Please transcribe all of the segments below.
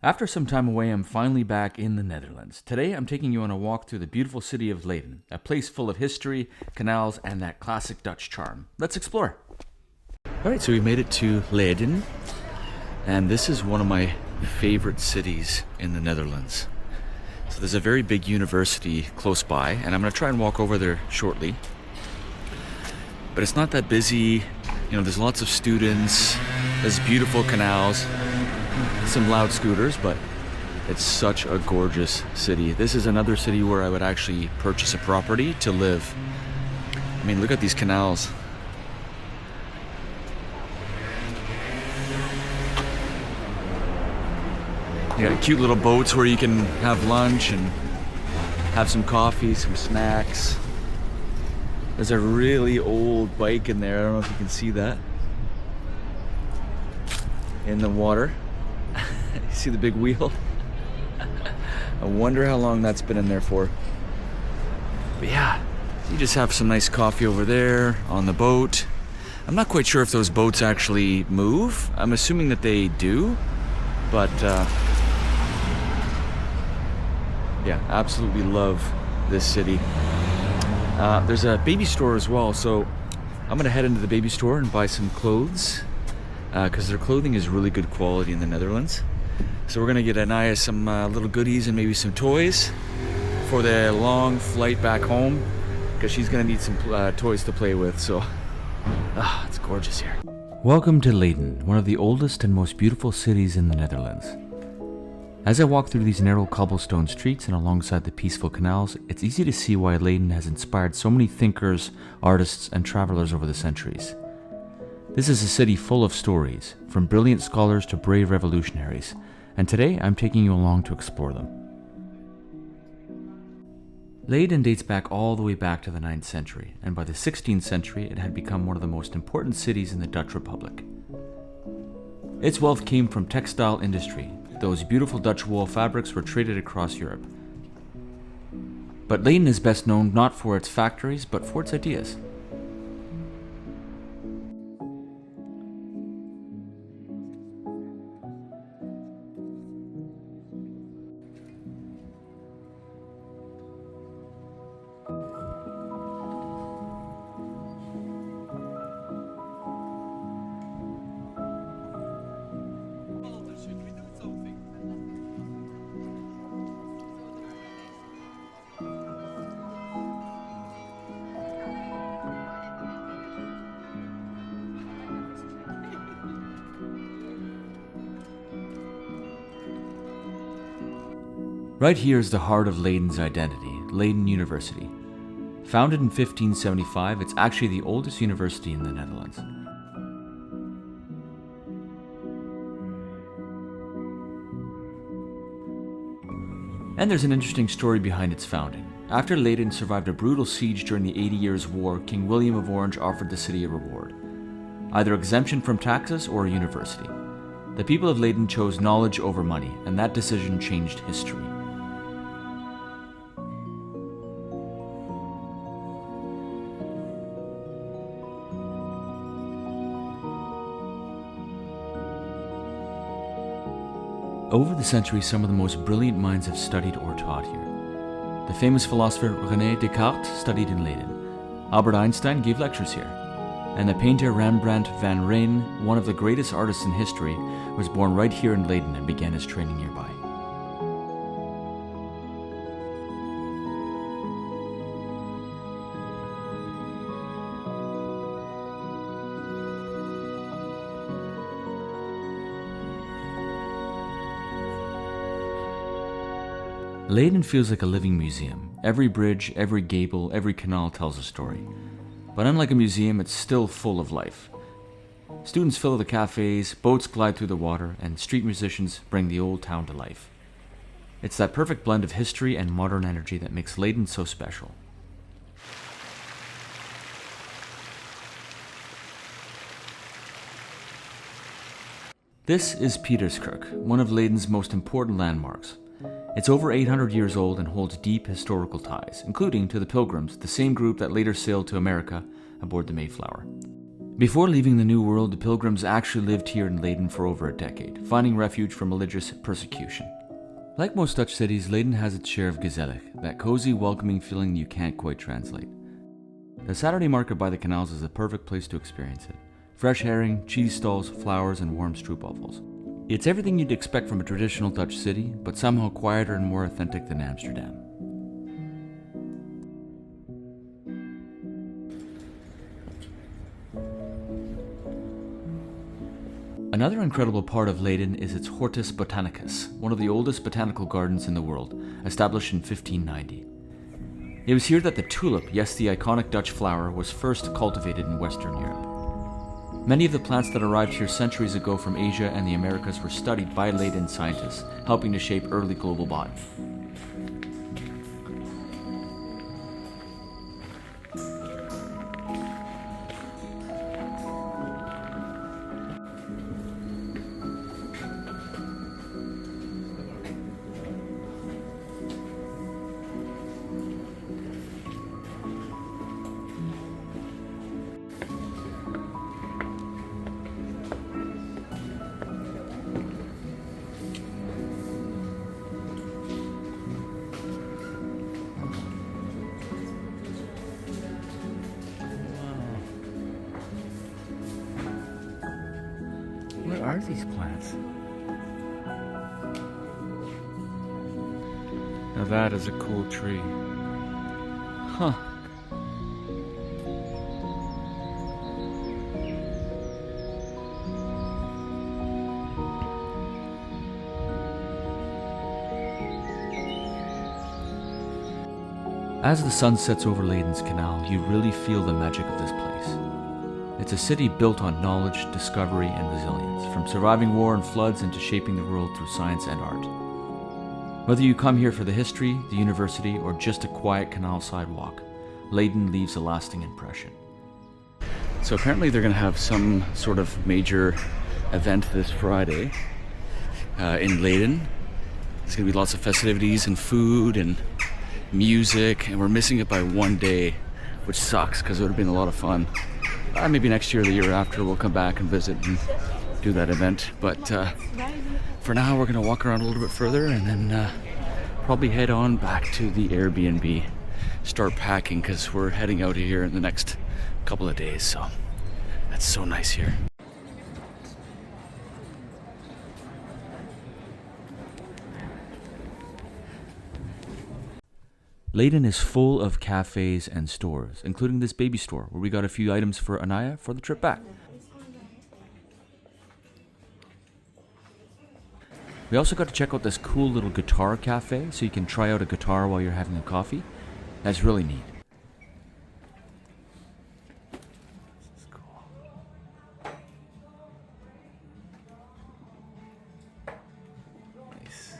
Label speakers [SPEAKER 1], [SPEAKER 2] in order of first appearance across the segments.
[SPEAKER 1] After some time away, I'm finally back in the Netherlands. Today, I'm taking you on a walk through the beautiful city of Leiden, a place full of history, canals, and that classic Dutch charm. Let's explore. Alright, so we made it to Leiden, and this is one of my favorite cities in the Netherlands. So there's a very big university close by, and I'm going to try and walk over there shortly. But it's not that busy. There's lots of students, there's beautiful canals, some loud scooters, but it's such a gorgeous city. This is another city where I would actually purchase a property to live. I mean, look at these canals. You got cute little boats where you can have lunch and have some coffee, some snacks. There's a really old bike in there. I don't know if you can see that. In the water. You see the big wheel? I wonder how long that's been in there for. But yeah, you just have some nice coffee over there on the boat. I'm not quite sure if those boats actually move. I'm assuming that they do. But yeah, absolutely love this city. There's a baby store as well, so I'm gonna head into the baby store and buy some clothes because their clothing is really good quality in the Netherlands. So we're gonna get Anaya some little goodies and maybe some toys for the long flight back home, because she's gonna need some toys to play with. So it's gorgeous here. Welcome to Leiden, one of the oldest and most beautiful cities in the Netherlands. As I walk through these narrow cobblestone streets and alongside the peaceful canals, it's easy to see why Leiden has inspired so many thinkers, artists, and travelers over the centuries. This is a city full of stories, from brilliant scholars to brave revolutionaries, and today I'm taking you along to explore them. Leiden dates back all the way back to the 9th century, and by the 16th century it had become one of the most important cities in the Dutch Republic. Its wealth came from textile industry. Those beautiful Dutch wool fabrics were traded across Europe. But Leiden is best known not for its factories, but for its ideas. Right here is the heart of Leiden's identity, Leiden University. Founded in 1575, it's actually the oldest university in the Netherlands. And there's an interesting story behind its founding. After Leiden survived a brutal siege during the 80 Years' War, King William of Orange offered the city a reward: either exemption from taxes or a university. The people of Leiden chose knowledge over money, and that decision changed history. Over the centuries, some of the most brilliant minds have studied or taught here. The famous philosopher René Descartes studied in Leiden. Albert Einstein gave lectures here. And the painter Rembrandt van Rijn, one of the greatest artists in history, was born right here in Leiden and began his training nearby. Leiden feels like a living museum. Every bridge, every gable, every canal tells a story. But unlike a museum, it's still full of life. Students fill the cafés, boats glide through the water, and street musicians bring the old town to life. It's that perfect blend of history and modern energy that makes Leiden so special. This is Pieterskerk, one of Leiden's most important landmarks. It's over 800 years old and holds deep historical ties, including to the Pilgrims, the same group that later sailed to America aboard the Mayflower. Before leaving the New World, the pilgrims actually lived here in Leiden for over a decade, finding refuge from religious persecution. Like most Dutch cities, Leiden has its share of gezellig, that cozy, welcoming feeling you can't quite translate. The Saturday market by the canals is the perfect place to experience it. Fresh herring, cheese stalls, flowers, and warm stroopwafels. It's everything you'd expect from a traditional Dutch city, but somehow quieter and more authentic than Amsterdam. Another incredible part of Leiden is its Hortus Botanicus, one of the oldest botanical gardens in the world, established in 1590. It was here that the tulip, yes the iconic Dutch flower, was first cultivated in Western Europe. Many of the plants that arrived here centuries ago from Asia and the Americas were studied by Leiden scientists, helping to shape early global botany. What are these plants? Now that is a cool tree. Huh. As the sun sets over Leiden's Canal, you really feel the magic of this place. It's a city built on knowledge, discovery, and resilience, from surviving war and floods into shaping the world through science and art. Whether you come here for the history, the university, or just a quiet canal side walk, Leiden leaves a lasting impression. So apparently they're going to have some sort of major event this Friday in Leiden. There's going to be lots of festivities and food and music, and we're missing it by one day, which sucks because it would have been a lot of fun. Maybe next year or the year after we'll come back and visit and do that event. But for now we're going to walk around a little bit further and then probably head on back to the Airbnb. Start packing because we're heading out of here in the next couple of days. So that's so nice here. Leiden is full of cafes and stores, including this baby store where we got a few items for Anaya for the trip back. We also got to check out this cool little guitar cafe so you can try out a guitar while you're having a coffee. That's really neat. This is cool. Nice.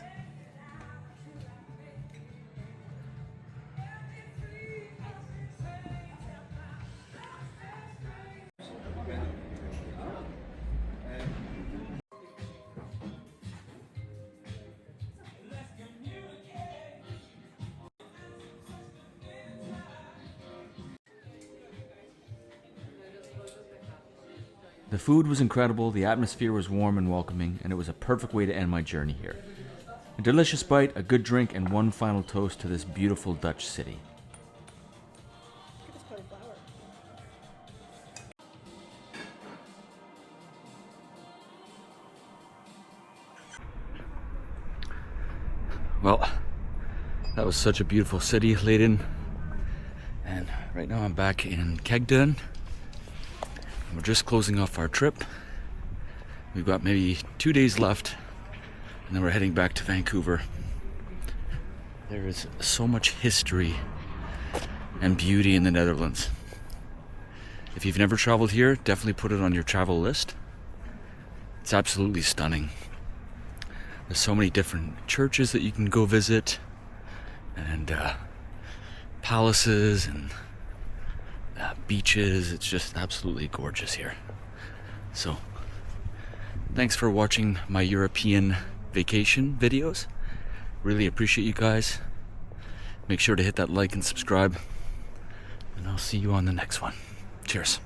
[SPEAKER 1] The food was incredible, the atmosphere was warm and welcoming, and it was a perfect way to end my journey here. A delicious bite, a good drink, and one final toast to this beautiful Dutch city. Well, that was such a beautiful city, Leiden. And right now I'm back in Kegden. We're just closing off our trip. We've got maybe 2 days left, and then we're heading back to Vancouver. There is so much history and beauty in the Netherlands. If you've never traveled here, definitely put it on your travel list. It's absolutely stunning. There's so many different churches that you can go visit, and palaces and beaches. It's just absolutely gorgeous here. So thanks for watching my European vacation videos. Really appreciate you guys. Make sure to hit that like and subscribe, and I'll see you on the next one. Cheers.